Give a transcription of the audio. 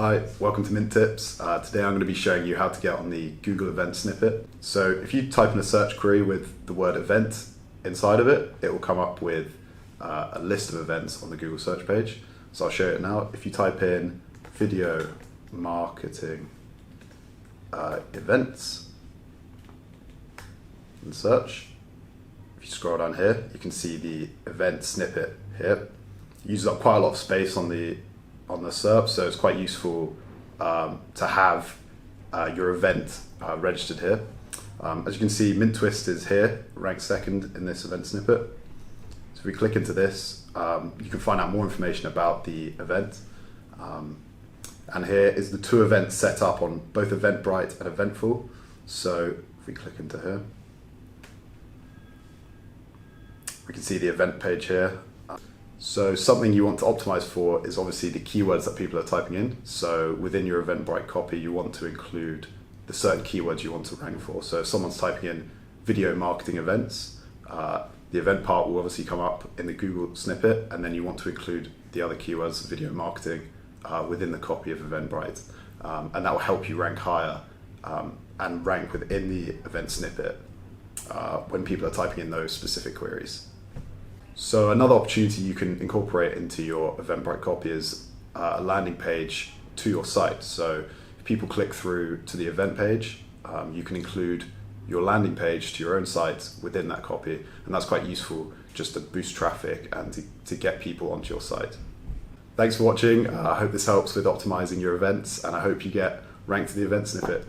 Hi, welcome to MintTips. Today I'm going to be showing you how to get on the Google event snippet. So if you type in a search query with the word event inside of it, it will come up with a list of events on the Google search page. So I'll show you it now. If you type in video marketing events and search, if you scroll down here, you can see the event snippet here. It uses up quite a lot of space on the SERP, so it's quite useful to have your event registered here. As you can see, MintTwist is here, ranked second in this event snippet. So if we click into this, you can find out more information about the event. And here is the two events set up on both Eventbrite and Eventful. So if we click into here, we can see the event page here. So something you want to optimize for is obviously the keywords that people are typing in. So within your Eventbrite copy, you want to include the certain keywords you want to rank for. So if someone's typing in video marketing events, the event part will obviously come up in the Google snippet, and then you want to include the other keywords, video marketing, within the copy of Eventbrite. And that will help you rank higher and rank within the event snippet when people are typing in those specific queries. So another opportunity you can incorporate into your Eventbrite copy is a landing page to your site. So if people click through to the event page, you can include your landing page to your own site within that copy. And that's quite useful just to boost traffic and to get people onto your site. Thanks for watching. I hope this helps with optimizing your events, and I hope you get ranked to the event snippet.